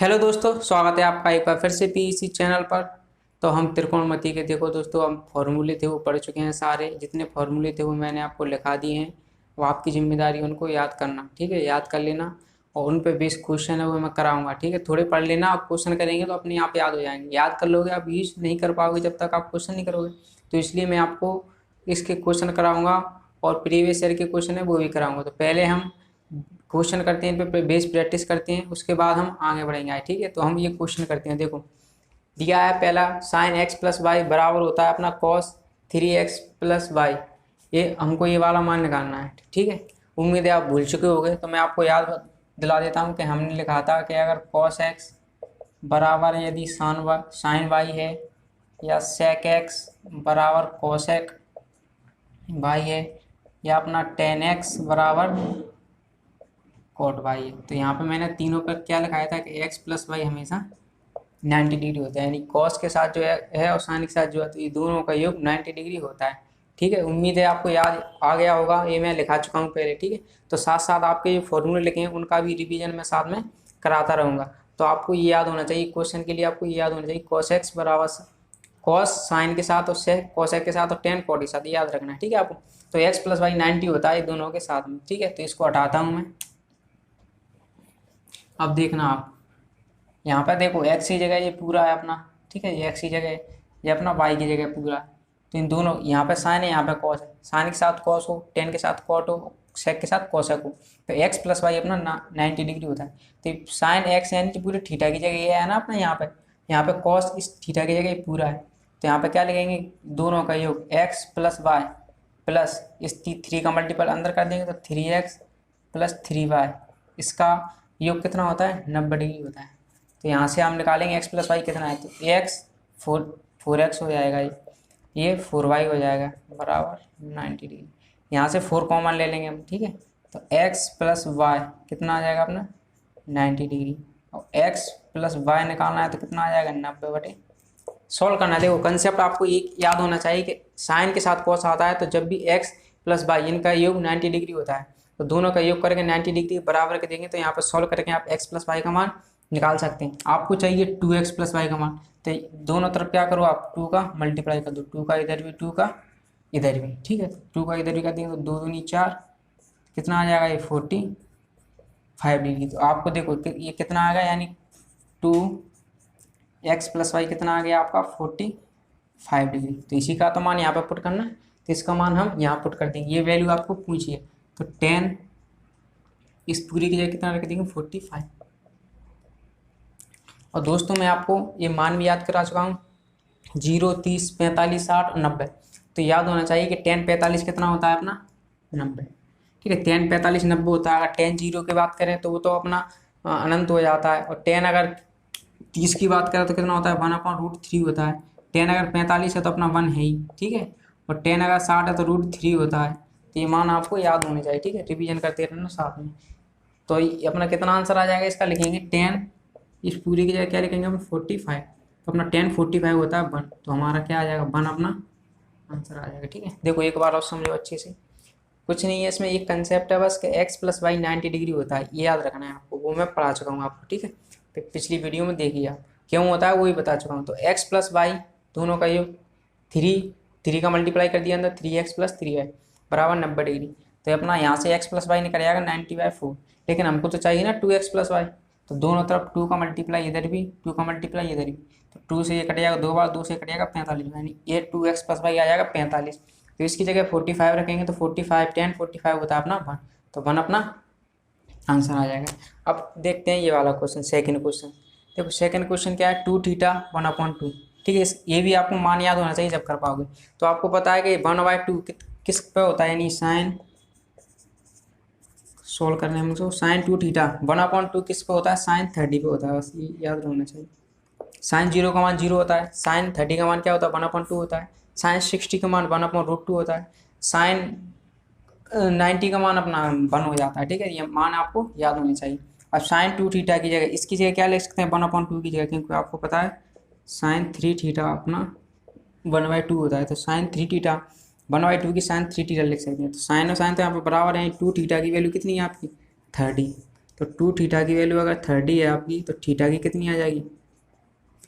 Hello दोस्तों, स्वागत है आपका एक बार फिर से पीईसी चैनल पर। तो हम त्रिकोणमिति के देखो दोस्तों, हम फॉर्मूले थे वो पढ़ चुके हैं। सारे जितने फॉर्मूले थे वो मैंने आपको लिखा दिए हैं। वो आपकी जिम्मेदारी है उनको याद करना, ठीक है। याद कर लेना और उन पे बेस क्वेश्चन है वो मैं कराऊंगा, ठीक है। थोड़े पढ़ लेना, आप क्वेश्चन करेंगे तो अपने आप याद हो जाएंगे। याद कर लोगे, आप यूज नहीं कर पाओगे जब तक आप क्वेश्चन नहीं करोगे। तो इसलिए मैं आपको इसके क्वेश्चन कराऊंगा और प्रीवियस ईयर के क्वेश्चन है वो भी कराऊंगा। तो पहले हम क्वेश्चन करते हैं, इन पे बेस प्रैक्टिस करते हैं, उसके बाद हम आगे बढ़ेंगे, ठीक है। तो हम ये क्वेश्चन करते हैं। देखो दिया है पहला, साइन एक्स प्लस वाई बराबर होता है अपना कॉस 3x प्लस वाई। ये हमको ये वाला मान निकालना है, ठीक है। उम्मीद है आप भूल चुके होंगे, तो मैं आपको याद दिला देता हूँ कि हमने लिखा था कि अगर कॉस एक्स बराबर है यदि साइन वाई है, या सेक एक्स बराबर कोसेक वाई है, या अपना टेन एक्स बराबर कॉट वाई है। तो यहाँ पे मैंने तीनों पर क्या लिखाया था कि एक्स प्लस वाई हमेशा 90 डिग्री होता है, यानी कॉस के साथ जो है और साइन के साथ जो है, तो ये दोनों का योग 90 डिग्री होता है, ठीक है। उम्मीद है आपको याद आ गया होगा, ये मैं लिखा चुका हूँ पहले, ठीक है। तो साथ साथ आपके जो फॉर्मूले लिखे हैं उनका भी रिवीजन मैं साथ में कराता रहूँगा। तो आपको ये याद होना चाहिए, क्वेश्चन के लिए आपको ये याद होना चाहिए, कॉस एक्स बराबर कॉस साइन के साथ और सेक कॉसेक के साथ और टेन कॉट के साथ, याद रखना है, ठीक है आपको। तो एक्स प्लस वाई 90 होता है दोनों के साथ में, ठीक है। तो इसको हटाता हूँ मैं। अब देखना आप यहाँ पर, देखो एक्स की जगह ये पूरा है अपना, ठीक है। ये एक्स की जगह है, ये अपना वाई की जगह पूरा है। तो इन दोनों, यहाँ पे साइन है यहाँ पे कॉस है, साइन के साथ कॉस हो, टेन के साथ कॉट हो, सेक के साथ कॉसेक हो, तो एक्स प्लस वाई अपना 90 डिग्री होता है। तो साइन एक्स यानी कि पूरे थीटा की जगह ये है ना अपना, यहाँ पे कॉस इस थीटा की जगह ये पूरा है। तो यहाँ पे क्या लिखेंगे, दोनों का योग एक्स प्लस वाई प्लस इस थ्री का मल्टीपल अंदर कर देंगे तो 3x प्लस 3y, इसका योग कितना होता है, 90 डिग्री होता है। तो यहाँ से हम निकालेंगे एक्स प्लस वाई कितना है, तो एक्स फोर एक्स हो जाएगा, ये 4y हो जाएगा बराबर 90 डिग्री। यहाँ से 4 कॉमन ले लेंगे हम, ठीक है। तो एक्स प्लस वाई कितना आ जाएगा अपना 90 डिग्री, और एक्स प्लस वाई निकालना है तो कितना आ जाएगा 90/। सॉल्व करना है। देखो कंसेप्ट आपको एक याद होना चाहिए कि साइन के साथ कॉस आता है तो जब भी एक्स प्लस वाई इनका योग 90 डिग्री होता है, तो दोनों का योग करके 90 डिग्री बराबर के देंगे। तो यहाँ पर सॉल्व करके आप एक्स प्लस वाई का मान निकाल सकते हैं। आपको चाहिए 2x प्लस वाई का मान, तो दोनों तरफ क्या करो आप 2 का मल्टीप्लाई कर दो, 2 का इधर भी 2 का इधर भी, ठीक है। 2 का इधर भी कर देंगे तो 2 दूनी 4, कितना आ जाएगा ये 45 डिग्री। तो आपको देखो ये कितना आ गया, यानी 2x प्लस वाई कितना आ गया आपका 45 डिग्री। तो इसी का तो मान यहाँ पर पुट करना है, तो इसका मान हम यहाँ पुट कर देंगे। ये वैल्यू आपको पूछिए तो 10 इस पूरी की जगह कितना रख देंगे 45। और दोस्तों मैं आपको ये मान भी याद करा चुका हूँ, 0, 30, 45, 60 और 90। तो याद होना चाहिए कि 10 45 कितना होता है अपना 90, ठीक है। 10 45 90 होता है। अगर 10 0 की बात करें तो वो तो अपना अनंत हो जाता है। और 10 अगर 30 की बात करें तो कितना होता है 1/√3 होता है। 10 अगर 45 है तो अपना 1 है ही, ठीक है। और 10 अगर 60 है तो √3 होता है। तो ये मान आपको याद होने चाहिए, ठीक है। रिवीजन करते रहना साथ में। तो ये अपना कितना आंसर आ जाएगा इसका, लिखेंगे 10 इस पूरी की जगह क्या लिखेंगे हम 45। तो अपना 10 45 होता है 1, तो हमारा क्या आ जाएगा 1 अपना आंसर आ जाएगा, ठीक है। देखो एक बार और समझो अच्छे से, कुछ नहीं है इसमें, एक कंसेप्ट है बस कि एक्स प्लस वाई 90 डिग्री होता है, ये याद रखना है आपको। वो मैं पढ़ा चुका हूँ आपको, ठीक है। पिछली वीडियो में देखिए आप क्यों होता है वो ही बता चुका हूँ। तो एक्स प्लस वाई दोनों का योग 3 का मल्टीप्लाई कर दिया अंदर 3x प्लस 3y बराबर 90 डिग्री। तो अपना यहाँ से x प्लस वाई निकल जाएगा 90/4, लेकिन हमको तो चाहिए ना 2x प्लस वाई। तो दोनों तरफ 2 का मल्टीप्लाई इधर भी, 2 का मल्टीप्लाई इधर भी, तो 2 से ये कट जाएगा 2 बार, 2 से कट जाएगा 45, यानी ये 2x प्लस वाई आ जाएगा 45। तो इसकी जगह 45 रखेंगे तो 45 10 45 होता है अपना 1, तो 1 अपना आंसर आ जाएगा। अब देखते हैं ये वाला क्वेश्चन, सेकंड क्वेश्चन। देखो सेकंड क्वेश्चन क्या है, 2 थीटा 1/2, ठीक है। ये भी आपको मान याद होना चाहिए जब कर पाओगे। तो आपको पता है कि 1/2 किस पे होता है, यानी साइन, सोल्व करने में मुझे साइन 2 थीटा 1/2 किस पे होता है, साइन 30 पे होता है, बस ये याद होना चाहिए। साइन 0 का मान 0 होता है, साइन 30 का मान क्या होता है 1/2 होता है, साइन 60 का मान 1/√2 होता है, साइन 90 का मान अपना 1 हो जाता है, ठीक है। ये मान आपको याद होनी चाहिए। अब साइन 2 थीटा की जगह इसकी जगह क्या लिख सकते हैं 1/2 की जगह, क्योंकि आपको पता है साइन 3 थीटा अपना 1/2 होता है। तो साइन 3 थीटा 1/2 की साइन 3 थीटा लिख सकते हैं। तो साइन और साइन तो यहाँ पे बराबर है, 2 थीटा की वैल्यू कितनी है आपकी 30, तो 2 थीटा की वैल्यू अगर 30 है आपकी, तो थीटा की कितनी आ जाएगी?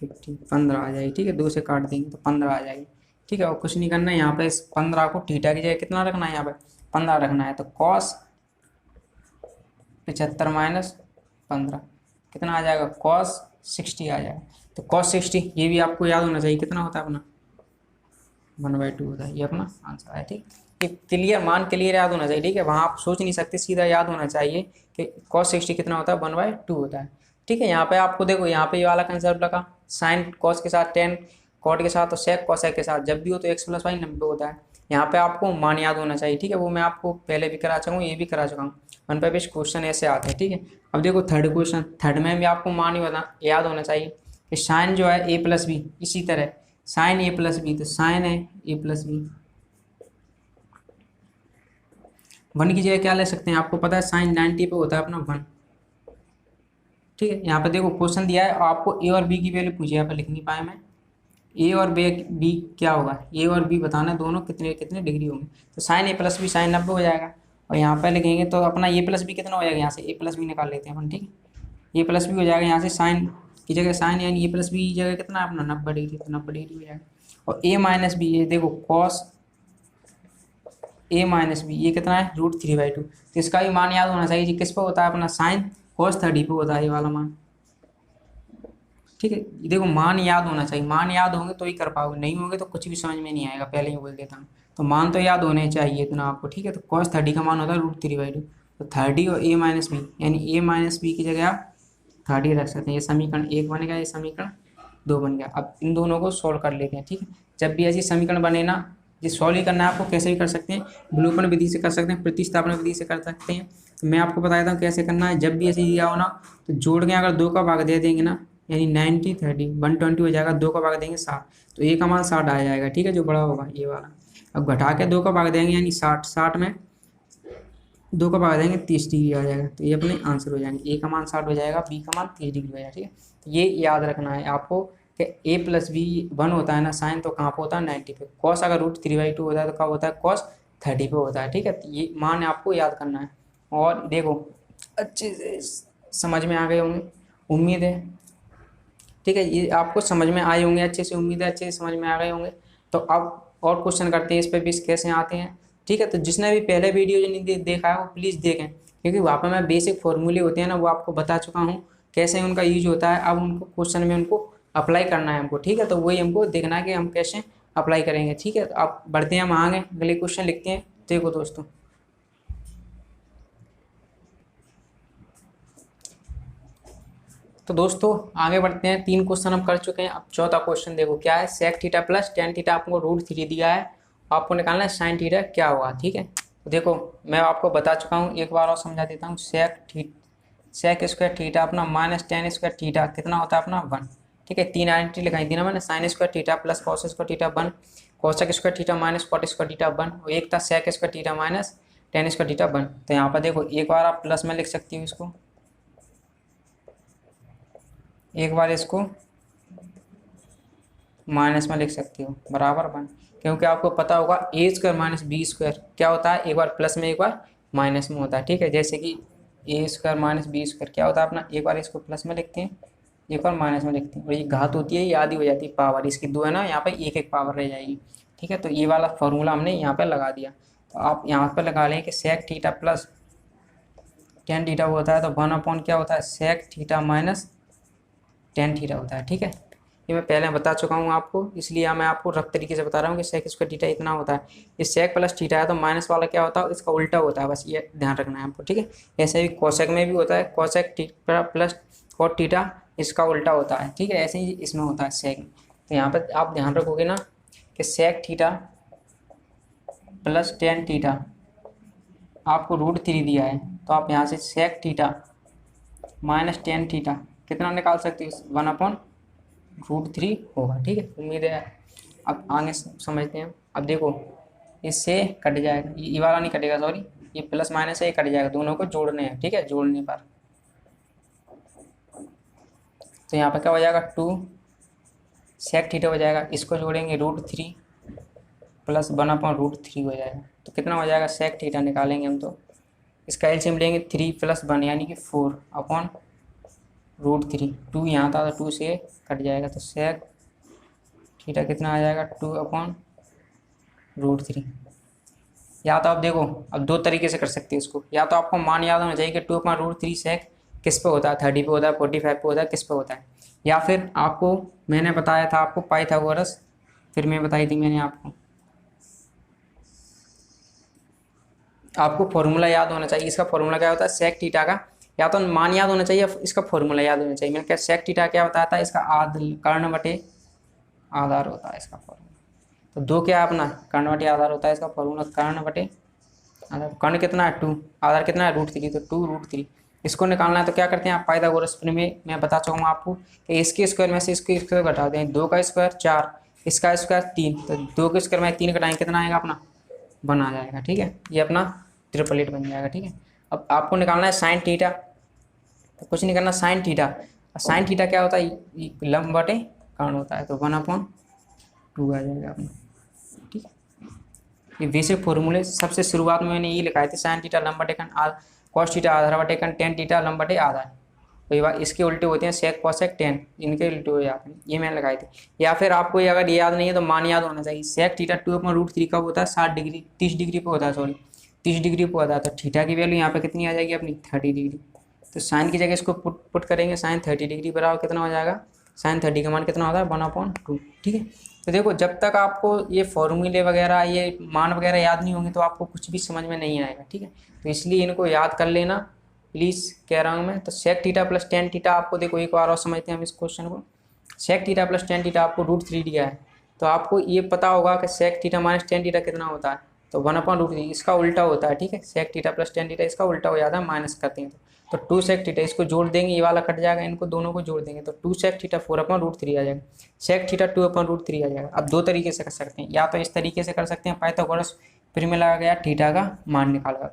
15 आ जाएगी। ठीक है, 2 से काट देंगे तो 15 आ जाएगी। ठीक है, और कुछ नहीं करना है, यहाँ पे इस 15 को थीटा की जगह कितना रखना है, यहाँ पे 15 रखना है। तो कॉस 75 माइनस 15 कितना आ जाएगा? कॉस 60 आ जाएगा। तो कॉस 60 ये भी आपको याद होना चाहिए, कितना होता है अपना 1/2 होता है। ये अपना आंसर है। ठीक, ये क्लियर मान क्लियर याद होना चाहिए। ठीक है, वहाँ आप सोच नहीं सकते, सीधा याद होना चाहिए कि कॉस 60 कितना होता है, 1/2 होता है। ठीक है, यहाँ पे आपको देखो, यहाँ पे ये वाला कंसेप्ट लगा, साइन कॉस के साथ, टेन कॉट के साथ और सेक कॉसेक के साथ जब भी हो तो x + y 90 होता है। यहाँ पे आपको मान याद होना चाहिए। ठीक है, वो मैं आपको पहले भी करा चुका हूँ, ये भी करा चुका हूँ। 1 पे बेस क्वेश्चन ऐसे आते हैं। ठीक है, अब देखो थर्ड क्वेश्चन, थर्ड में भी आपको मान ही याद होना चाहिए कि साइन जो है a+b, इसी तरह साइन a+b, तो साइन है a+b, 1 की जगह क्या ले सकते हैं, आपको पता है साइन 90 पे होता है अपना 1। ठीक है, यहाँ पे देखो क्वेश्चन दिया है, आपको ए और बी की वैल्यू पूछी है, यहाँ पे लिख नहीं पाया मैं। ए और बी क्या होगा, ए और बी बताना है, दोनों कितने कितने डिग्री होंगे। तो साइन a+b साइन 90 हो जाएगा, और यहाँ पे लिखेंगे तो अपना a+b कितना हो जाएगा, यहाँ से a+b निकाल लेते हैं अपन। ठीक है, a+b हो जाएगा, यहाँ से साइन की जगह साइन, यानी a+b की जगह कितना है अपना 90 डिग्री, तो 90 डिग्री हो जाएगा। और a - b, ये देखो कॉस a - b, ये कितना है √3/2। तो इसका भी मान याद होना चाहिए, किस पे होता है अपना साइन cos 30 पे होता है ये वाला मान। ठीक है, देखो मान याद होना चाहिए, मान याद होंगे तो ही कर पाओगे, नहीं होंगे तो कुछ भी समझ में नहीं आएगा, पहले ही बोल देता हूँ। तो मान तो याद होने चाहिए इतना आपको। ठीक है, तो cos 30 का मान होता है √3/2। तो 30 और a - b, यानी a - b की जगह आप 30 रख सकते हैं। ये समीकरण 1 बन गया, ये समीकरण 2 बन गया। अब इन दोनों को सोल्व कर लेते हैं। ठीक है, जब भी ऐसी समीकरण बने ना, ये सॉल्व ही करना है आपको, कैसे भी कर सकते हैं, विलोपन विधि से कर सकते हैं, प्रतिस्थापन विधि से कर सकते हैं। तो मैं आपको बता देता हूँ कैसे करना है। जब भी ऐसे दिया हो ना, तो जोड़ के अगर 2 का भाग दे देंगे ना, यानी 90 30 120 हो जाएगा, 2 का भाग देंगे 60, तो ए का मान 60 आ जाएगा। ठीक है, जो बड़ा होगा ये वाला। अब घटा के 2 का भाग देंगे, यानी 60, 60 में 2 का भाग देंगे 30 डिग्री आ जाएगा। तो ये अपने आंसर हो जाएंगे, ए का मान 60 हो जाएगा, बी का मान 30 डिग्री हो जाएगा। ठीक है, तो ये याद रखना है आपको कि a+b 1 होता है ना साइन, तो कहाँ पे होता है 90 पे। कॉस अगर √3/2 होता है तो कब होता है, कॉस 30 पे होता है। ठीक है, तो ये मान आपको याद करना है। और देखो अच्छे से समझ में आ गए होंगे, उम्मीद है। ठीक है, ये आपको समझ में आए होंगे अच्छे से, उम्मीद है अच्छे से समझ में आ गए होंगे। तो अब और क्वेश्चन करते हैं, इस पर भी कैसे आते हैं। ठीक है, तो जिसने भी पहले वीडियो जो नहीं देखा है वो प्लीज़ देखें, क्योंकि वहाँ पर मैं बेसिक फॉर्मूले होते हैं ना, वो आपको बता चुका हूँ कैसे उनका यूज होता है। अब उनको क्वेश्चन में उनको अप्लाई करना है हमको। ठीक है, तो वही हमको देखना है कि हम कैसे अप्लाई करेंगे। ठीक है, तो आप बढ़ते हैं, हम आगे अगले क्वेश्चन लिखते हैं। देखो दोस्तों, तो दोस्तों आगे बढ़ते हैं, 3 क्वेश्चन हम कर चुके हैं। अब चौथा क्वेश्चन देखो क्या है, sec theta plus tan theta आपको √3 दिया है, आपको निकालना है sin थीटा क्या होगा। ठीक है, तो देखो मैं आपको बता चुका हूँ, एक बार और समझा देता हूँ। sec स्क्वायर थीटा अपना माइनस tan स्क्वायर थीटा कितना होता है अपना 1। ठीक है, 3 आइडेंटिटी लिखाई थी ना मैंने, sin square theta plus cos square theta 1, cosec square theta minus cot square theta 1, और एक था sec square theta minus tan square theta 1। तो यहाँ पर देखो एक बार आप प्लस में लिख सकती हो इसको, एक बार इसको माइनस में लिख सकती हो, बराबर 1। क्योंकि आपको पता होगा a² माइनस b² क्या होता है, एक बार प्लस में एक बार माइनस में होता है। ठीक है, जैसे कि a² माइनस b² क्या होता है अपना, एक बार इसको प्लस में लिखते हैं, एक बार माइनस में लिखते हैं, और ये घात होती है, ये आधी हो जाती है पावर, इसकी 2 है ना, यहाँ पे एक एक पावर रह जाएगी। ठीक है, तो ये वाला फॉर्मूला हमने यहाँ पर लगा दिया। तो आप यहाँ पर लगा लें कि sec theta plus tan theta होता है, तो 1 क्या होता है, sec theta minus tan theta होता है। ठीक है, ये मैं पहले बता चुका हूँ आपको, इसलिए मैं आपको रफ तरीके से बता रहा हूँ कि sec स्क्वायर थीटा इतना होता है। ये sec प्लस थीटा है, तो माइनस वाला क्या होता है, इसका उल्टा होता है, बस ये ध्यान रखना है आपको। ठीक है, ऐसे ही कोसेक में भी होता है, cosec theta plus cot theta इसका उल्टा होता है। ठीक है, ऐसे ही इसमें होता है sec। तो यहाँ पर आप ध्यान रखोगे ना कि sec theta plus tan theta आपको √3 दिया है, तो आप यहाँ से sec theta minus tan theta कितना निकाल सकते हो, 1/√3 होगा। ठीक है, उम्मीद है अब आगे समझते हैं। अब देखो इससे कट जाएगा, ये वाला नहीं कटेगा, सॉरी, ये प्लस माइनस है, ये कट जाएगा, दोनों को जोड़ने हैं। ठीक है, जोड़ने पर तो यहाँ पर क्या हो जाएगा, 2 sec थीटा हो जाएगा, इसको जोड़ेंगे √3 प्लस 1/√3 हो जाएगा। तो कितना हो जाएगा, sec थीटा निकालेंगे हम, तो इसका एलसीएम लेंगे 3 + 1 यानी कि 4/√3। 2 यहाँ था तो 2 से कट जाएगा, तो सेक थीटा कितना आ जाएगा 2/√3। या तो आप देखो, अब दो तरीके से कर सकते हैं इसको। या तो आपको मान याद होना चाहिए कि 2/√3 सेक किस पे होता है, 30 पे होता है, 45 पे होता है, किस पे होता है। या फिर आपको मैंने बताया था आपको पाइथागोरस, फिर मैं बताई थी मैंने आपको फॉर्मूला याद होना चाहिए। इसका फॉर्मूला क्या होता है सेक थीटा का, या तो मान याद होना चाहिए, इसका फॉर्मूला याद होना चाहिए। मैंने क्या सेक थीटा क्या बताया था, इसका कर्ण बटे आधार होता है इसका फॉर्मूला। तो दो क्या है अपना कर्ण बटे आधार होता है इसका फॉर्मूला, कर्ण बटे आधार। कर्ण कितना है 2, आधार कितना है √3, तो 2√3। इसको निकालना है तो क्या करते हैं आप पाइथागोरस में मैं बता चुका हूँ आपको कि इसके स्क्वायर में से इसके स्क्वायर घटा दें। 2 का स्क्वायर 4, इसका स्क्वायर 3, तो 2 के स्क्वायर में 3 घटाएंगे कितना आएगा अपना 1 आ जाएगा। ठीक है, ये अपना ट्रिपलेट बन जाएगा। ठीक है, अब आपको निकालना है साइन थीटा, तो कुछ नहीं करना साइन थीटा। साइन थीटा क्या होता है लंब बटे कर्ण होता है, तो 1/2 आ जाएगा अपना। ठीक है, ये बेसिक फॉर्मूले सबसे शुरुआत में मैंने ये लिखाए थे, साइन थीटा लंब बटे कर्ण, कॉस थीटा आधार बटे कर्ण, टेन थीटा लंब बटे आधार। तो ये बात इसके उल्टे होते हैं सेक कोसेक टेन, इनके उल्टे हो जाते हैं, ये मैंने लगाए थे। या फिर आपको ये अगर याद नहीं है तो मान याद होना चाहिए, सेक थीटा 2/√3 कब होता है 60 डिग्री 30 डिग्री पे होता है, सॉरी 30 डिग्री पे होता है। तो थीटा की वैल्यू यहाँ पे कितनी आ जाएगी अपनी 30 डिग्री। तो साइन की जगह इसको पुट करेंगे, साइन 30 डिग्री बराबर कितना हो जाएगा, साइन 30 का मान कितना होता है 1/2। ठीक है, तो देखो जब तक आपको ये फॉर्मूले वगैरह ये मान वगैरह याद नहीं होंगे तो आपको कुछ भी समझ में नहीं आएगा। ठीक है, तो इसलिए इनको याद कर लेना प्लीज़ कह रहा हूँ मैं। तो sec theta plus tan theta आपको देखो एक बार और समझते हैं हम इस क्वेश्चन को। Sec theta plus tan theta आपको √3 दिया है, तो आपको ये पता होगा कि sec theta minus tan theta कितना होता है, तो 1/√3 इसका उल्टा होता है। ठीक है, sec theta plus tan theta इसका उल्टा हो जाता है, माइनस करते हैं तो 2 सेक थीटा, इसको जोड़ देंगे ये वाला कट जाएगा, इनको दोनों को जोड़ देंगे तो 2 सेक थीटा 4/√3 आ जाएगा, सेक थीटा 2/√3 आ जाएगा। अब दो तरीके से कर सकते हैं, या तो इस तरीके से कर सकते हैं पाइथागोरस फिर में लगा गया थीटा का मान निकाला,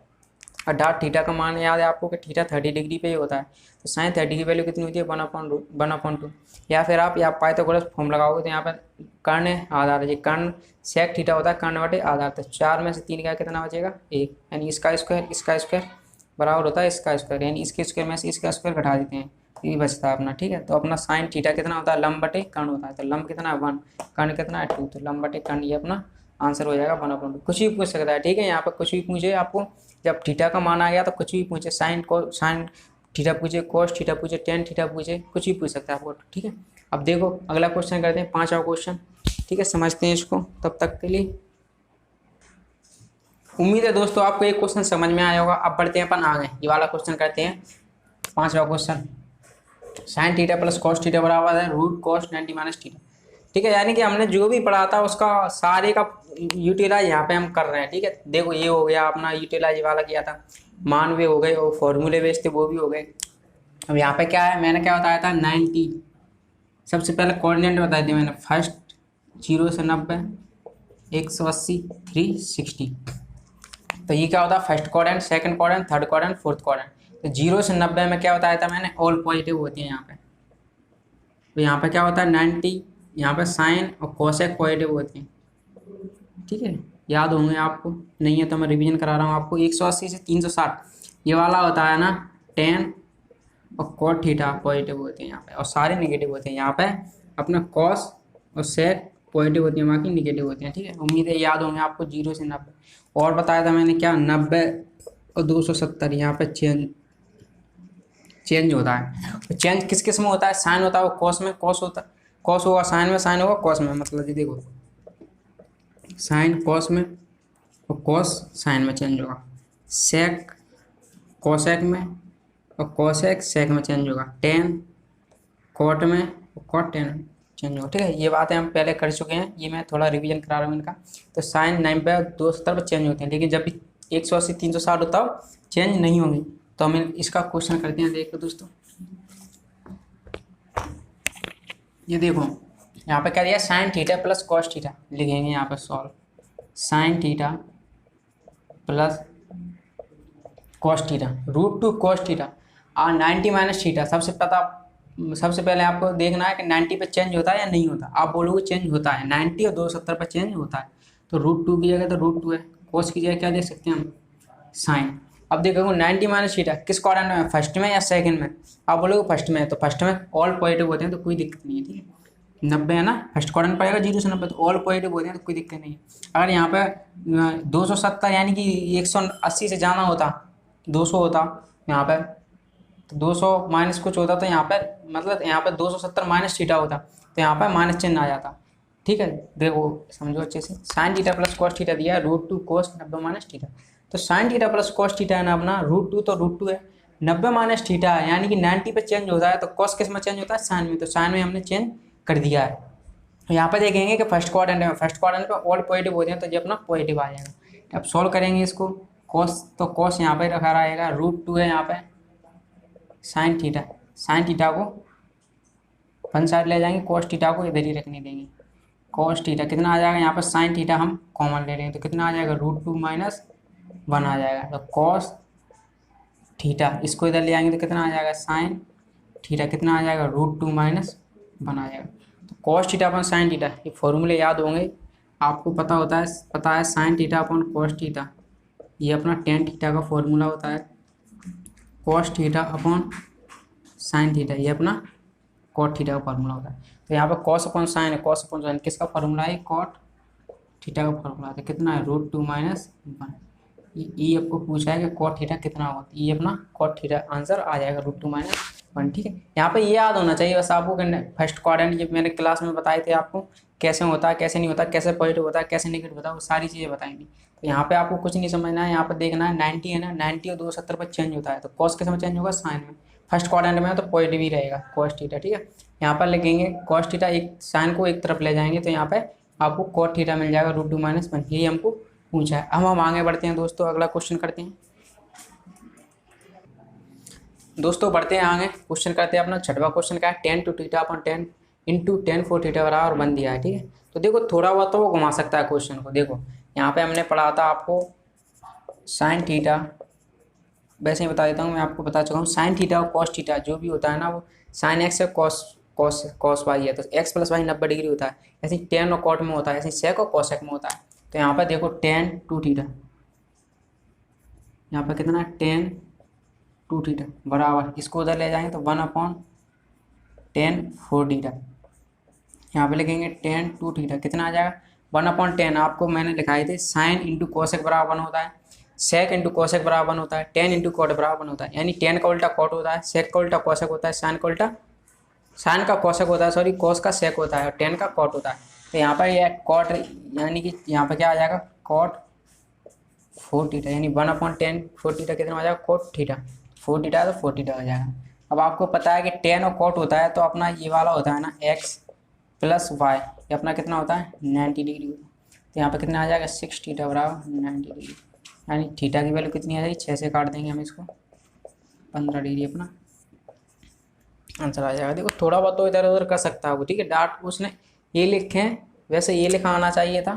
और डाट थीटा का मान याद है आपको कि थीटा 30 डिग्री पे ही होता है, तो साइन 30 की वैल्यू कितनी होती है 1/2। या फिर आप यहाँ पाइथागोरस फॉर्म लगाओगे तो यहाँ पर कर्ण आधार है, कर्ण सेक थीटा होता है कर्ण बटे आधार, तो 4 में से 3 का कितना बचेगा 1, यानी इसका स्क्वायर बराबर होता है इसका स्क्वायर, यानी इसके स्क्वायर में से इसका स्क्वायर घटा देते हैं, ये बचता है अपना। ठीक है, तो अपना साइन थीटा कितना होता है लंब बटे कर्ण होता है, तो लंब कितना है 1, कर्ण कितना है 2, तो लंब बटे कर्ण ये अपना आंसर हो जाएगा 1/2। कुछ भी पूछ सकता है। ठीक है, यहाँ पर कुछ भी पूछे आपको, जब थीटा का मान आ गया तो कुछ भी पूछे, साइन थीटा पूछे, कॉस थीटा पूछे, टेन थीटा पूछे, कुछ भी पूछ सकता है आपको। ठीक है, अब देखो अगला क्वेश्चन करते हैं 5वां क्वेश्चन। ठीक है, समझते हैं इसको तब तक के लिए। उम्मीद है दोस्तों आपको एक क्वेश्चन समझ में आया होगा। अब बढ़ते हैं अपन आगे, ये वाला क्वेश्चन करते हैं 5वां question. Sine theta plus cos theta बराबर है √cos 90 - थीटा। ठीक है, यानी कि हमने जो भी पढ़ा था उसका सारे का यूटिलाइज यहाँ पे हम कर रहे हैं। ठीक है, देखो ये हो गया अपना यूटिलाइज वाला किया था, मान वे हो गए और फॉर्मूले बेस्ड थे वो भी हो गए। अब यहाँ पे क्या है, मैंने क्या बताया था 90, सबसे पहले कोऑर्डिनेट बताए थे मैंने, फर्स्ट 0 से 90, 180, 360। तो ये क्या होता है first quadrant, second quadrant, third quadrant, fourth quadrant. तो 0 से 90 में क्या बताया था मैंने, ऑल पॉजिटिव होते हैं यहाँ पे। तो यहाँ पे क्या होता है 90, यहाँ पे साइन और कोसेक पॉजिटिव होते हैं। ठीक है, याद होंगे आपको, नहीं है तो मैं रिवीजन करा रहा हूँ आपको। 180 से 360 ये वाला होता है ना टेन, और कॉट थीटा पॉजिटिव होते हैं यहाँ पे, और सारे नेगेटिव होते हैं यहाँ पे। अपना कॉस और सेक पॉजिटिव होती है, बाकी नेगेटिव होते हैं। ठीक है, उम्मीद है याद होंगे आपको 0 से 90। और बताया था मैंने क्या 90 और 270 यहाँ पे चेंज होता है। तो चेंज किस किस में होता है, साइन होता है वो कॉस में, कॉस होता कॉस होगा साइन में, साइन होगा कॉस में। मतलब जी देखो साइन कॉस में और कॉस साइन में चेंज होगा, सेक कोसेक में और कोसेक सेक में चेंज होगा, टेन कॉट में और कॉट टेन चेंज होगा। ठीक है, ये बातें हम पहले कर चुके हैं, ये मैं थोड़ा रिवीजन करा रहा हूँ इनका। तो साइन 90 और 270 पर चेंज होते हैं, लेकिन जब भी 180 360 होता हो चेंज नहीं होंगे। तो हम इसका क्वेश्चन करते हैं। देखो दोस्तों ये देखो यहाँ पे क्या दिया, sign theta plus cos theta लिखेंगे यहाँ पे solve, sign theta plus cos theta √2 cos theta और 90 - थीटा। सबसे पहले आपको देखना है कि 90 पे चेंज होता है या नहीं होता। आप बोलोगे चेंज होता है, 90 और 270 पर चेंज होता है, तो √2 की जगह तो √2 है, कॉस की जगह क्या दे सकते हैं हम साइन। अब देखो 90 माइनस थीटा किस क्वाड्रेंट में, फर्स्ट में या सेकंड में? आप बोलोगे फर्स्ट में, तो फर्स्ट में ऑल पॉजिटिव होते हैं तो कोई दिक्कत नहीं है, ठीक है। 90 है ना, फर्स्ट क्वाड्रेंट पड़ेगा 0 से 90, तो ऑल पॉजिटिव होते हैं तो कोई दिक्कत नहीं है। अगर यहाँ पे 270 यानी कि 180 से जाना होता, 200 होता यहाँ पे, तो 200 माइनस कुछ होता तो यहाँ पे मतलब यहाँ पे 270 माइनस थीटा होता, तो यहाँ पे माइनस चिन्ह आ जाता, ठीक है। देखो समझो अच्छे से, sign theta plus cos theta दिया है √2 कोस 90 माइनस थीटा, तो sign theta plus cos theta है ना अपना √2, तो √2 है, 90 माइनस थीटा है यानी कि 90 पे चेंज होता है, तो कॉस किस में चेंज होता है, साइन में, तो साइन में हमने चेंज कर दिया है। यहाँ पे देखेंगे कि फर्स्ट क्वाड्रेंट में, फर्स्ट क्वाड्रेंट पे ऑल पॉजिटिव होते हैं तो ये अपना पॉजिटिव आ जाएगा। अब सॉल्व करेंगे इसको, कॉस तो कॉस यहाँ पे रखा रहेगा, √2 है यहाँ पे साइन थीटा, साइन थीटा को वन साइड ले जाएंगे, कॉस थीटा को इधर ही रखने देंगे। कॉस थीटा कितना आ जाएगा, यहाँ पर साइन थीटा हम कॉमन ले रहे हैं तो कितना आ जाएगा, √2 माइनस 1 आ जाएगा, तो कॉस थीटा इसको इधर ले आएंगे तो कितना आ जाएगा, साइन थीटा कितना आ जाएगा, √2 माइनस 1 आ जाएगा। तो कॉस थीटा अपन साइन थीटा, ये फॉर्मूले याद होंगे आपको, पता है साइन थीटा अपन कॉस थीटा, ये अपना टेन थीटा का फॉर्मूला होता है, cos theta upon sine theta ये अपना कॉट थीटा का फॉर्मूला होता है। तो यहाँ पर कॉस अपॉन साइन है, कॉस अपॉन साइन किसका फॉर्मूला है, कॉट थीटा का फॉर्मूला है, तो कितना है, √2 माइनस 1। ये आपको पूछा है कि कॉट थीटा कितना होगा, ये अपना कॉट थीटा आंसर आ जाएगा √2 माइनस 1, ठीक है। यहाँ पे ये याद होना चाहिए बस आपको कि फर्स्ट क्वाड्रेंट ये मैंने क्लास में बताए थे आपको कैसे होता है, कैसे नहीं होता, कैसे पॉजिटिव होता है, कैसे नेगेटिव होता है, वो सारी चीज़ें बताएंगी। तो यहाँ पे आपको कुछ नहीं समझना है, यहाँ पर देखना है 90 है ना, 90 और 270 पर चेंज होता है, तो कॉस किस में चेंज होगा, साइन में, फर्स्ट क्वाड्रेंट में तो पॉजिटिव ही रहेगा कॉस थीटा, ठीक है। यहाँ पर लिखेंगे कॉस थीटा, एक साइन को एक तरफ ले जाएंगे तो यहाँ पे आपको कॉट थीटा मिल जाएगा √2 माइनस 1, यही हमको पूछा है। अब हम आगे बढ़ते हैं दोस्तों, अगला क्वेश्चन करते हैं दोस्तों, बढ़ते हैं आगे, क्वेश्चन करते हैं अपना छठवां क्वेश्चन का है, 10 to theta upon 10 into 10 4 theta बराबर 1 दिया है, ठीक है। तो देखो थोड़ा बहुत तो वो घुमा सकता है क्वेश्चन को, देखो यहाँ पे हमने पढ़ा था आपको साइन थीटा, वैसे ही बता देता हूँ, मैं आपको बता चुका हूँ साइन थीटा और कॉस थीटा जो भी होता है ना, वो साइन एक्स है कॉस वाई है, तो एक्स प्लस वाई 90 डिग्री होता है, ऐसे ही टेन और कॉट में होता है, ऐसे ही सेक और कॉसेक में होता है। तो यहाँ पर देखो 10 to थीटा, यहाँ पर कितना है 10 to थीटा बराबर, इसको उधर ले जाएंगे तो 1/10 4 थीटा, यहाँ पे लिखेंगे 10 to थीटा कितना आ जाएगा, 1/10 आपको मैंने लिखाए थे साइन इंटू कॉसेक बराबर 1 होता है, सेक इंटू कॉसेक बराबर 1 होता है, 10 इंटू कॉट बराबर 1 होता है, यानी 10 का उल्टा कॉट होता है, सेक का उल्टा कॉसेक होता है, साइन का कॉसेक होता है, सॉरी कॉस का सेक होता है और 10 का कॉट होता है। तो यहाँ पर ये कॉट यानी कि यहाँ पर क्या आ जाएगा, कॉट 4 थीटा, यानी 1/10 4 थीटा कितना आ जाएगा, कॉट थीटा, 4 थीटा है तो 4 थीटा आ जाएगा। अब आपको पता है कि 10 और कॉट होता है तो अपना ये वाला होता है ना एक्स प्लस वाई, ये अपना कितना होता है 90 डिग्री होता है, तो यहाँ पर कितना आ जाएगा 6 थीटा बराबर 90 डिग्री, यानी थीटा की वैल्यू कितनी आ जाएगी, 6 से काट देंगे हम इसको, 15 डिग्री अपना आंसर आ जाएगा। देखो थोड़ा बहुत तो इधर उधर कर सकता है वो, ठीक है, डाट उसने ये लिखे, वैसे ये लिखा आना चाहिए था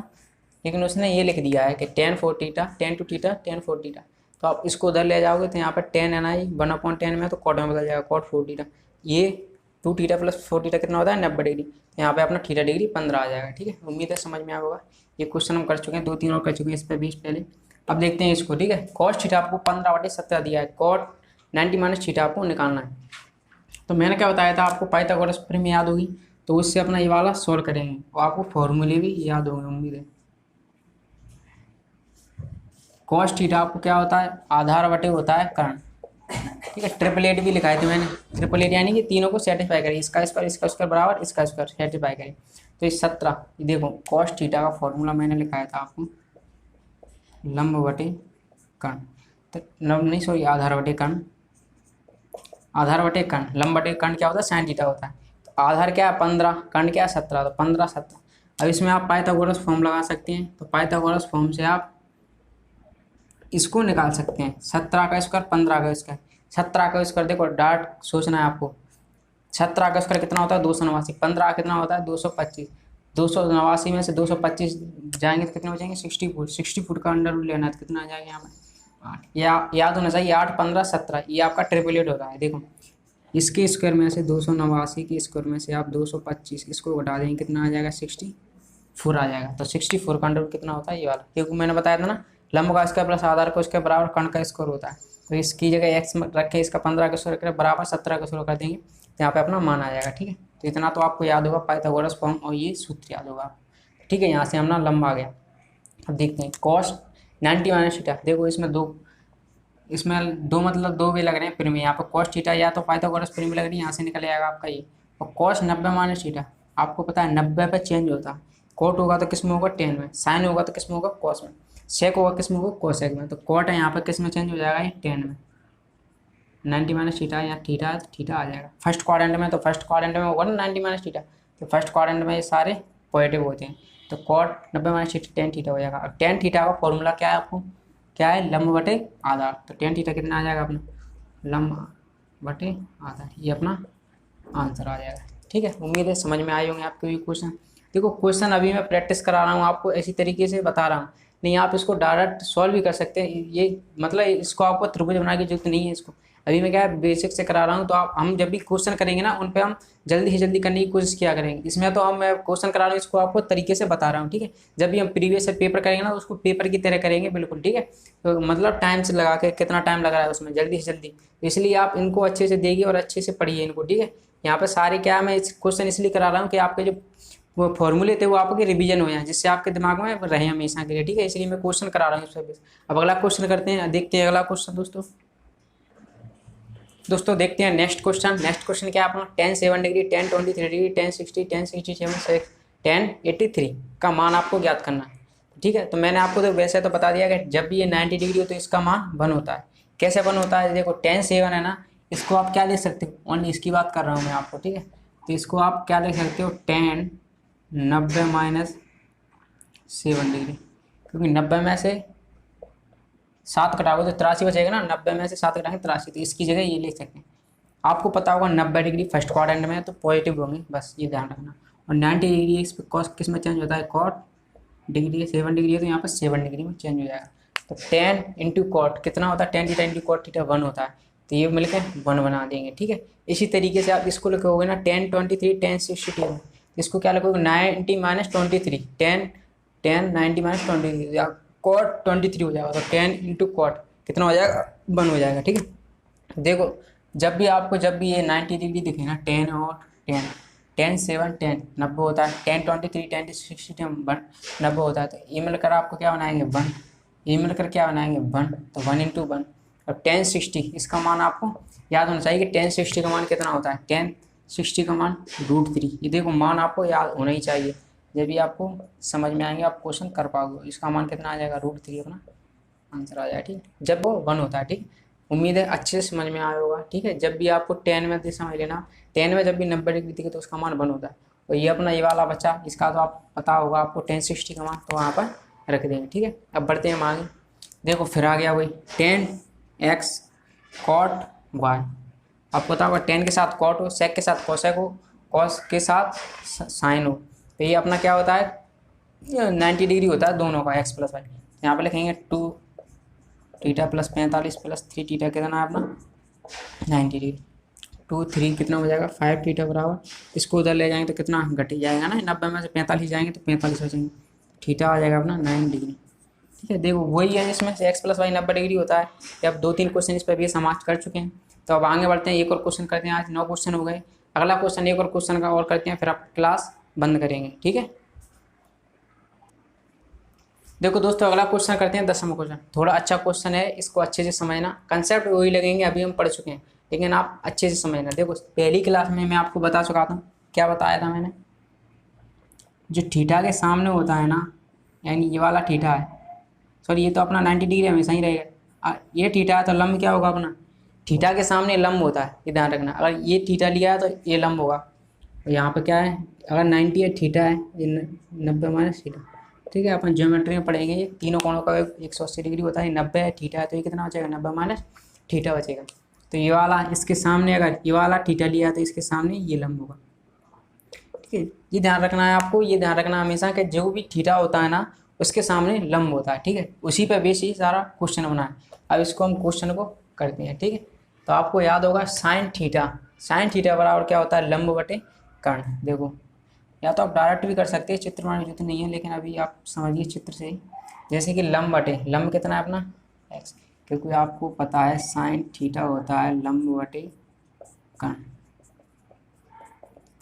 लेकिन उसने ये लिख दिया है कि 10 4 थीटा 10 to थीटा 10 4 थीटा, तो आप इसको उधर ले जाओगे तो यहाँ पर 10 है ना, ये 1/10 में तो कॉट में बदल जाएगा, कॉट 4 थीटा, ये 2 थीटा प्लस 4 थीटा कितना होता है 90 डिग्री, तो यहाँ पे अपना थीटा डिग्री 15 आ जाएगा, ठीक है। उम्मीद है समझ में आया होगा, ये क्वेश्चन हम कर चुके हैं, 2-3 और कर चुके हैं इस पर 20 पहले। अब देखते हैं इसको, ठीक है। कॉस थीटा आपको 15/17 दिया है, कॉट 90 माइनस थीटा आपको निकालना है। तो मैंने क्या बताया था आपको, पाइथागोरस थ्योरम याद होगी, तो उससे अपना ये वाला सोल्व करेंगे और आपको फॉर्मूले भी याद होंगे उम्मीद है। कॉस थीटा आपको क्या होता है, आधार बटे होता है कर्ण, ठीक है। ट्रिपल एट भी लिखाए थे मैंने, ट्रिपल एट यानी कि तीनों को सेटिस्फाई करें, इसका स्क्वायर बराबर इसका स्क्वायर सेटिस्फाई करें, तो इस 17 देखो कॉस थीटा का फॉर्मूला मैंने लिखाया था आपको, लंब बटे कर्ण, तो लंब नहीं सॉरी आधार बटे कर्ण, आधार बटे कर्ण, लंब बटे कर्ण क्या होता है साइन थीटा होता है, तो आधार क्या है 15, कर्ण क्या है 17, तो 15 17। अब इसमें आप पाइथागोरस फॉर्म लगा सकते हैं, तो पाइथागोरस फॉर्म से आप इसको निकाल सकते हैं, 17 का स्क्वायर 15 का स्क्वायर, 17 का स्क्वायर देखो डाट सोचना है आपको, 17 का स्क्वायर कितना होता है 289, 15 कितना होता है 225, 289 में से 225 जाएंगे तो कितने हो जाएंगे 60 फुट, 60 फुट का अंडर रूट लेना है तो कितना आ जाएगा यहाँ पर 8, या याद होना चाहिए 8 15 17, ये आपका ट्रिपल एट होता है। देखो इसके स्क्वायर में से 289 के स्क्वायर में से आप 225 इसको घटा देंगे कितना आ जाएगा 64 आ जाएगा, तो 64 का अंडर रूट कितना होता है ये वाला, क्योंकि मैंने बताया था ना लंब का स्क्वायर प्लस आधार का उसके बराबर कर्ण का स्क्वायर होता है। तो इसकी जगह x रखें, इसका 15 का स्क्वायर करें बराबर 17 का स्क्वायर कर देंगे, तो यहाँ पे अपना मान आ जाएगा। ठीक है, तो इतना तो आपको याद होगा, पाइथागोरस फॉर्म और ये सूत्र याद होगा। ठीक है, यहाँ से अपना लंब आ गया। अब देखते हैं कॉस 90 माइनस थीटा। देखो इसमें दो मतलब दो वे लग रहे हैं प्रीमियम। यहाँ पर कॉस थीटा या तो पाइथागोरस प्रीमियम लग रही है, यहाँ से निकल जाएगा आपका ये। और कॉस 90 माइनस थीटा आपको पता है 90 पे चेंज होता है। कोट होगा तो किस में होगा, टेन में। साइन होगा तो किस में होगा, कॉस में। सेक होगा किस में होगा, कोसेक में। तो कॉट है यहाँ पर किस में चेंज हो जाएगा, ये टेन में। 90 माइनस थीटा या थीटा आ जाएगा फर्स्ट क्वाड्रेंट में। तो फर्स्ट क्वाड्रेंट में होगा ना 90 माइनस थीटा, तो फर्स्ट क्वाड्रेंट में ये सारे पॉजिटिव होते हैं। तो cot 90 minus theta tan theta हो जाएगा। और टेन थीटा का फॉर्मूला क्या है आपको, क्या है, लंब बटे आधार। तो टेन थीटा कितना आ जाएगा अपना, लंब बटे आधार, ये अपना आंसर आ जाएगा। ठीक है, उम्मीद है समझ में आए होंगे आपके भी क्वेश्चन। देखो क्वेश्चन अभी मैं प्रैक्टिस करा रहा हूँ आपको, ऐसी तरीके से बता रहा हूँ, नहीं आप इसको डायरेक्ट सॉल्व भी कर सकते हैं। ये मतलब इसको आपको त्रिभुज बनाने की जरूरत नहीं है। इसको अभी मैं क्या है बेसिक से करा रहा हूँ, तो आप हम जब भी क्वेश्चन करेंगे ना उन पे हम जल्दी से जल्दी करने की कोशिश किया करेंगे। इसमें तो हम मैं क्वेश्चन करा रहा हूँ, इसको आपको तरीके से बता रहा हूँ। ठीक है, जब भी हम प्रीवियस पेपर करेंगे ना उसको पेपर की तरह करेंगे बिल्कुल। ठीक है, तो मतलब टाइम से लगा के, कितना टाइम लग रहा है उसमें, जल्दी से जल्दी। तो इसलिए आप इनको अच्छे से देखिए और अच्छे से पढ़िए इनको। ठीक है, यहाँ पे सारे क्या मैं इस क्वेश्चन इसलिए करा रहा हूँ कि आपके जो वो फॉर्मूले थे वो आपके रिवीजन हो जाए, जिससे आपके दिमाग में रहे हमेशा के लिए। ठीक है, इसलिए मैं क्वेश्चन करा रहा हूँ इस पर। अब अगला क्वेश्चन करते हैं, देखते हैं अगला क्वेश्चन दोस्तों देखते हैं नेक्स्ट क्वेश्चन। नेक्स्ट क्वेश्चन क्या है अपना, tan 7 degree, tan 23 degree, tan 60, tan 67, tan 83 का मान आपको ज्ञात करना है। ठीक है, तो मैंने आपको तो वैसे तो बता दिया कि जब भी ये 90 डिग्री हो तो इसका मान 1 होता है। कैसे 1 होता है, देखो tan 7 है ना, इसको आप क्या लिख सकते हो, ओनली इसकी बात कर रहा हूँ मैं आपको। ठीक है, तो इसको आप क्या लिख सकते हो, tan 90 माइनस 7 डिग्री, क्योंकि 90 में से 7 घटाओगे तो 83 बचेगा ना, 90 में से 7 घटाएंगे 83, तो इसकी जगह ये लिख सकते हैं। आपको पता होगा 90 डिग्री फर्स्ट क्वाड्रेंट में है तो पॉजिटिव होंगे, बस ये ध्यान रखना। और 90 डिग्री इस पर कॉस किस में चेंज होता है, कॉट डिग्री। 7 डिग्री है तो यहाँ पर 7 डिग्री में चेंज हो जाएगा। तो tan इंटू कॉट कितना होता है, tan theta into cot theta 1 होता है, तो ये मिलकर 1 बना देंगे। ठीक है, इसी तरीके से आप इसको लिखोगे ना tan 23 tan 62, इसको क्या लिखोगे 90 माइनस 23, tan 90 माइनस 23 या कॉट 23 हो जाएगा। तो tan इंटू कॉट कितना हो जाएगा, 1 हो जाएगा। ठीक है, देखो जब भी ये 90 डिग्री दिखे ना, 10 और 10, tan 7 10 90 होता है, tan 23 tan 60 90 होता है, तो ये मिलकर आपको क्या बनाएंगे 1, ये मिलकर क्या बनाएंगे 1, तो 1 इंटू 1। और tan 60 इसका मान आपको याद होना चाहिए कि tan 60 का मान कितना होता है, tan 60 का मान √3। ये देखो मान आपको याद होना ही चाहिए, जब भी आपको समझ में आएंगे आप क्वेश्चन कर पाओगे। इसका मान कितना आ जाएगा, √3 अपना आंसर आ जाएगा। ठीक, जब वो 1 होता है। ठीक, उम्मीद है अच्छे से समझ में आया होगा। ठीक है, जब भी आपको 10 में समझ लेना, 10 में जब भी 90 डिग्री दिखे तो उसका मान 1 होता है। और ये अपना ये वाला बच्चा, इसका तो आप पता होगा आपको tan 60 का मान, तो वहाँ पर रख देंगे। ठीक है, अब बढ़ते हैं हम आगे। देखो फिर आ गया वही tan x cot y। आपको पता होगा tan के साथ cot हो, sec के साथ cosec हो, cos के साथ sin हो, तो ये अपना क्या होता है, 90 डिग्री होता है दोनों का, x प्लस वाई। यहाँ पर लिखेंगे 2 थीटा प्लस 45 प्लस 3 थीटा कितना है अपना 90 डिग्री। 2 3 कितना हो जाएगा 5 थीटा बराबर, इसको उधर ले जाएंगे तो कितना घट जाएगा ना, 90 में से 45 जाएंगे तो 45 हो जाएंगे, थीटा आ जाएगा अपना 9 डिग्री। ठीक है, देखो वही है जिसमें से x प्लस वाई 90 डिग्री होता है। अब 2-3 क्वेश्चन इस पर भी समाप्त कर चुके हैं, तो अब आगे बढ़ते हैं, एक और क्वेश्चन करते हैं। आज 9 क्वेश्चन हो गए, अगला क्वेश्चन एक और क्वेश्चन का और करते हैं, फिर आप क्लास बंद करेंगे। ठीक है, देखो दोस्तों अगला क्वेश्चन करते हैं 10वां क्वेश्चन। थोड़ा अच्छा क्वेश्चन है, इसको अच्छे से समझना, कंसेप्ट वही लगेंगे अभी हम पढ़ चुके हैं, लेकिन आप अच्छे से समझना। देखो पहली क्लास में मैं आपको बता चुका था, क्या बताया था मैंने, जो थीटा के सामने होता है ना, यानी ये वाला थीटा है, सॉरी ये तो अपना 90 डिग्री हमेशा ही रहेगा, ये थीटा है तो लंब क्या होगा अपना, थीटा के सामने लंब होता है, ये ध्यान रखना। अगर ये थीटा लिया है तो ये लंब होगा, और यहाँ पर क्या है, अगर 90 है थीटा है, ये 90 माइनस थीटा। ठीक है, अपन ज्योमेट्री में पढ़ेंगे, ये तीनों कोणों का 180 डिग्री होता है, 90 है थीटा है तो ये कितना बचेगा 90 माइनस थीटा बचेगा। तो ये वाला इसके सामने, अगर ये वाला थीटा लिया तो इसके सामने ये लंब होगा। ठीक है, ये ध्यान रखना है आपको, ये ध्यान रखना हमेशा कि जो भी थीटा होता है ना उसके सामने लंब होता है। ठीक है, उसी पर बेस ही सारा क्वेश्चन बना है। अब इसको हम क्वेश्चन को करते हैं। ठीक है, तो आपको याद होगा साइन थीटा बराबर क्या होता है, लंब बटे कर्ण। देखो या तो आप डायरेक्ट भी कर सकते हैं, चित्र बनाने की जरूरत नहीं है, लेकिन अभी आप समझिए चित्र से ही। जैसे कि लंब बटे लंब कितना है अपना एक्स, क्योंकि आपको पता है साइन थीटा होता है लंब बटे कर्ण।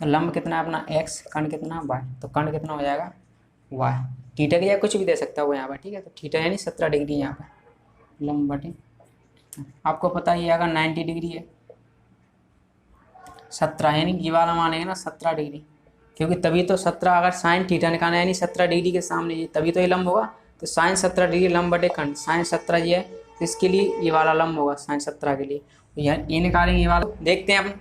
तो लंब कितना है अपना एक्स, कर्ण कितना वाई, तो कर्ण कितना हो जाएगा वाई। थीटा की जगह कुछ भी दे सकता है वो यहाँ पर, ठीक है। तो थीटा यानी 17 डिग्री यहाँ पर लंब बटे, आपको पता ही अगर 90 डिग्री है 17, यानी ये वाला मानेंगे ना 17 डिग्री, क्योंकि तभी तो 17 अगर साइन थीटा निकालना है यानी 17 डिग्री के सामने ये, तभी तो ये लंब होगा। तो साइन 17 डिग्री लंब बटे कर्ण, साइन 17 ये है तो इसके लिए ये वाला लंब होगा साइन 17 के लिए। तो ये निकालेंगे ये वाला, देखते हैं अपन।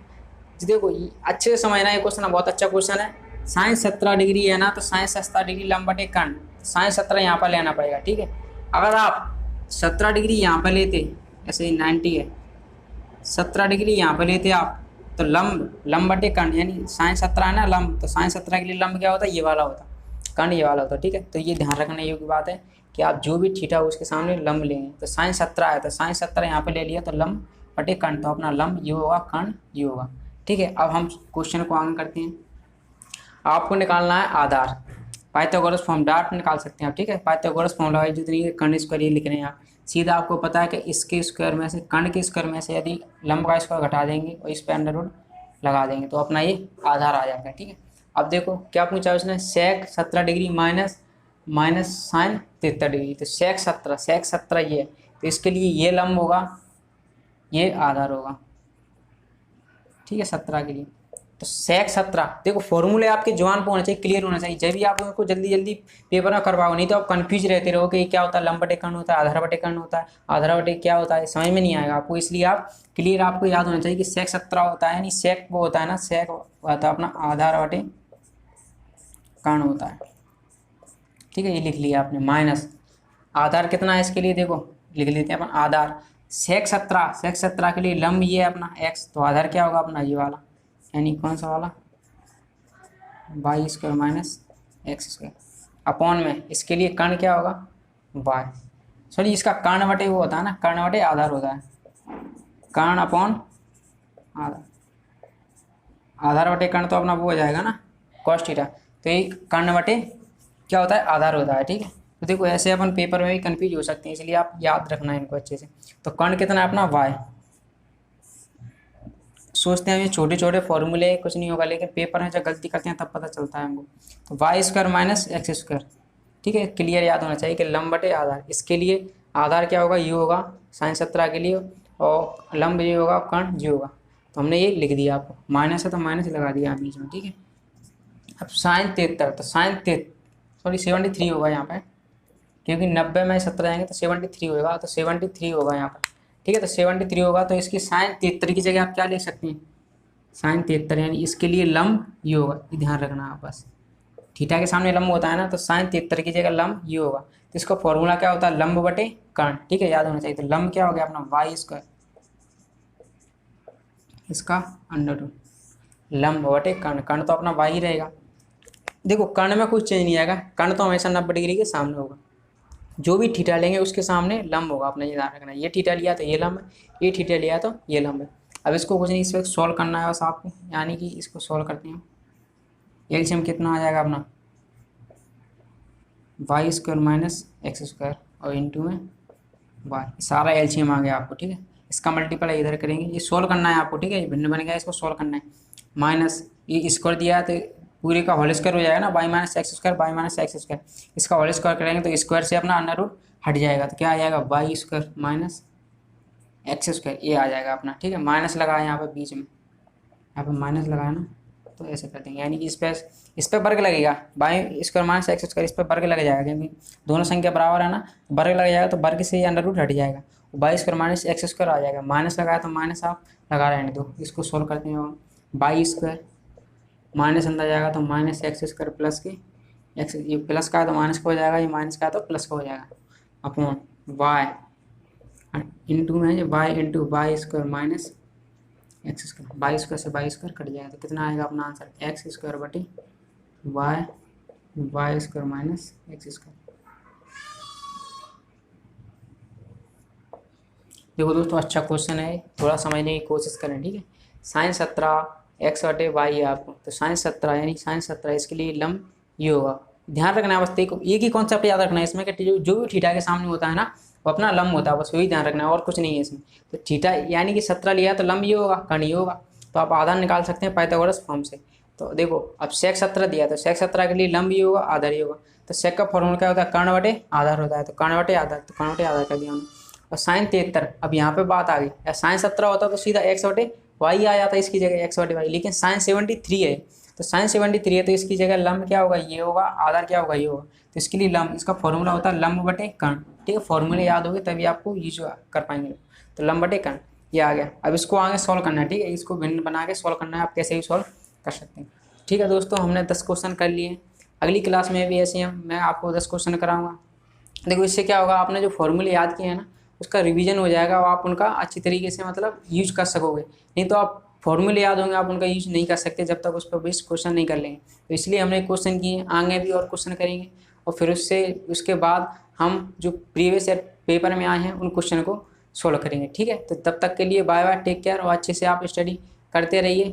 देखो अच्छे से समझना, ये क्वेश्चन बहुत अच्छा क्वेश्चन है। साइन 17 डिग्री है ना, तो साइन 17 डिग्री लंब बटे कर्ण, साइन 17 यहाँ पर लेना पड़ेगा, ठीक है। अगर आप 17 डिग्री यहाँ पर लेते, ऐसे ही 90 है, 17 डिग्री यहाँ पर लेते आप, तो लंब बटे कर्ण यानी साइन 17 है ना लंब, तो साइन 17 के लिए लंब क्या होता है ये वाला होता, कर्ण ये वाला होता, ठीक है। तो ये ध्यान रखने योग्य बात है कि आप जो भी थीटा उसके सामने लंब लेंगे। तो साइन 17 है तो साइन 17 यहाँ पे ले लिया, तो लंब बटे कर्ण, तो अपना लंब ये होगा, कर्ण ये होगा, ठीक है। अब हम क्वेश्चन को आगे करते हैं। आपको निकालना है आधार, पाइथागोरस फॉर्म डार्ट निकाल सकते हैं आप, ठीक है। पाइथागोरस फॉर्म लगाइए, जितनी कर्ण स्क्वायर ये लिख रहे हैं आप, सीधा आपको पता है कि इसके स्क्वायर में से कर्ण के स्क्वायर में से यदि लंब का स्क्वायर घटा देंगे और इस पे अंडर रूट लगा देंगे तो अपना ये आधार आ जाएगा, ठीक है। अब देखो क्या पूछा उसने, सेक 17 डिग्री माइनस साइन 73 डिग्री, तो सेक 17 ये है, तो इसके लिए ये लंब होगा, ये आधार होगा, ठीक है 17 के लिए। तो सेक 17 देखो फॉर्मूले आपके जुबान पर होना चाहिए, क्लियर होना चाहिए, जब भी आप उनको जल्दी जल्दी पेपर में करवाओ, नहीं तो आप कंफ्यूज रहते रहो कि क्या होता है लंब बटे कर्ण होता है, आधार बटे कर्ण होता है, आधार बटे क्या होता है, समझ में नहीं आएगा आपको। इसलिए आप क्लियर आपको याद होना चाहिए कि सेक 17 होता है, यानी सेक वो होता है ना, सेक होता है अपना आधार बटे कर्ण होता है, ठीक है। ये लिख लिया आपने, माइनस आधार कितना है इसके लिए देखो लिख लेते हैं अपन आधार, सेक 17 के लिए लंब ये है अपना एक्स, तो आधार क्या होगा अपना ये वाला, यानी कौन सा वाला y square minus x square upon में इसके लिए कर्ण क्या होगा वाई, सॉरी इसका कर्ण बटे वो होता है ना, कर्ण बटे आधार होता है, कर्ण अपॉन आधार, आधार बटे कर्ण तो अपना वो हो जाएगा ना कॉस थीटा, तो ये कर्ण बटे क्या होता है आधार होता है, ठीक है। तो देखो ऐसे अपन पेपर में भी कन्फ्यूज हो सकते हैं, इसलिए आप याद रखना है इनको अच्छे से। तो कर्ण कितना है अपना वाई, सोचते हैं ये छोटे छोटे फॉर्मूले कुछ नहीं होगा, लेकिन पेपर में जब गलती करते हैं तब पता चलता है हमको। तो y square minus x square, ठीक है, क्लियर याद होना चाहिए कि लंब बटे आधार, इसके लिए आधार क्या होगा ये होगा साइन 17 के लिए, और लंब ये होगा, कर्ण ये होगा। तो हमने ये लिख दिया, आपको माइनस है तो माइनस लगा दिया बीच में, ठीक है। अब साइन 73, तो साइन 73 होगा यहाँ पे, क्योंकि 90 में 17 जाएंगे तो 73 होगा, तो 73 होगा यहाँ पर, ठीक है। तो 73 होगा, तो इसकी साइन 73 की जगह आप क्या ले सकते हैं, साइन 73, यानी इसके लिए लंब ये होगा, ये ध्यान रखना आप बस, थीटा के सामने लंब होता है ना, तो साइन 73 की जगह लंब ये होगा। तो इसका फॉर्मूला क्या होता है लंब बटे कर्ण, ठीक है, याद होना चाहिए। तो लंब क्या हो गया अपना वाई स्क्वायर, इसका अंडर रूट लंब बटे कर्ण, कर्ण तो अपना वाई रहेगा। देखो कर्ण में कुछ चेंज नहीं आएगा, कर्ण तो हमेशा 90 डिग्री के सामने होगा, जो भी थीटा लेंगे उसके सामने लंब होगा, अपना ये ध्यान रखना। ये थीटा लिया तो ये लंब है, ये थीटा लिया तो ये लंब है। अब इसको कुछ नहीं, इस वक्त सॉल्व करना है बस आपको, यानी कि इसको सॉल्व करते हैं, एलसीएम कितना आ जाएगा अपना y square minus x square और इंटू में वाई, सारा एलसीएम आ गया आपको, ठीक है। इसका मल्टीप्लाई इधर करेंगे, ये सॉल्व करना है आपको, ठीक है, ये भिन्न बन गया, इसको सॉल्व करना है। माइनस ये स्क्वायर दिया है तो पूरे का होल स्क्वायर हो जाएगा ना, y minus x square, y minus x square, इसका होल स्क्वायर करेंगे तो स्क्वायर से अपना अंडर रूट हट जाएगा, तो क्या आ जाएगा y square minus x square, ये आ जाएगा अपना, ठीक है। माइनस लगाया यहाँ पे बीच में, यहाँ पे माइनस लगाया ना, तो ऐसे कर देंगे, यानी कि इस पर वर्ग लगेगा, y square minus x square, इस पर वर्ग लग जाएगा, क्योंकि दोनों संख्या बराबर है ना, वर्ग लग जाएगा, तो वर्ग से अंडर रूट हट जाएगा, y square minus x square आ जाएगा। माइनस लगाया तो माइनस आप लगा रहने दो, इसको सोल्व करते हैं। वाई स्क्वायर माइनस अंदर जाएगा तो माइनस एक्स स्क्वायर प्लस के एक्स, ये प्लस का है तो माइनस का हो जाएगा, ये माइनस का है तो प्लस का हो जाएगा, अपॉन वाई इंटू में y into y square minus x square, y square से वाई स्क्वायर कट जाएगा, तो कितना आएगा अपना आंसर एक्स स्क्वायर बटे y square minus x square. देखो दोस्तों अच्छा क्वेश्चन है, थोड़ा समझने की कोशिश करें, ठीक है। साइन 17 x/y है आपको, तो sin17 यानी sin17 इसके लिए लंब ये होगा। ध्यान रखना है बस, देखो एक ही कॉन्सेप्ट याद रखना है इसमें कि जो भी थीटा के सामने होता है ना वो अपना लंब होता है, बस वही ध्यान रखना है और कुछ नहीं है इसमें। तो थीटा यानी कि 17 लिया तो लंब ये होगा, कर्ण ये होगा, तो आप आधार निकाल सकते हैं पाइथागोरस फॉर्म से। तो देखो अब sec17 दिया तो sec17 के लिए लंब ये होगा, आधार ये होगा। तो सेक का फॉर्मूला क्या होता है, कर्ण बटे आधार होता है, तो कर्ण बटे आधार, तो कर्ण बटे आधार कर दिया हमने। और sin73, अब यहाँ पे बात आ गई, sin17 होता तो सीधा x/y आ जाता इसकी जगह x/y, लेकिन sin73 है, तो sin73 है तो इसकी जगह लंब क्या होगा, ये होगा, आधार क्या होगा, ये होगा। तो इसके लिए लंब, इसका फॉर्मूला होता है लंब बटे कर्ण, ठीक है। फॉर्मूले याद होंगे तभी आपको ये जो कर पाएंगे। तो लंब बटे कर्ण ये आ गया। अब इसको आगे सॉल्व करना है, ठीक है, इसको भिन्न बना के सॉल्व करना है, आप कैसे भी सॉल्व कर सकते हैं। ठीक है दोस्तों, हमने 10 क्वेश्चन कर लिए। अगली क्लास में भी ऐसे हम मैं आपको 10 क्वेश्चन कराऊंगा। देखो इससे क्या होगा, आपने जो फॉर्मूले याद किए हैं ना उसका रिवीजन हो जाएगा और आप उनका अच्छी तरीके से मतलब यूज कर सकोगे। नहीं तो आप फॉर्मूले याद होंगे आप उनका यूज नहीं कर सकते जब तक उस पर बेस्ड क्वेश्चन नहीं कर लेंगे। तो इसलिए हमने क्वेश्चन किए, आगे भी और क्वेश्चन करेंगे और फिर उसके बाद हम जो प्रीवियस ईयर पेपर में आए हैं उन क्वेश्चन को सोल्व करेंगे। ठीक है, तो तब तक के लिए बाय बाय, टेक केयर, और अच्छे से आप स्टडी करते रहिए।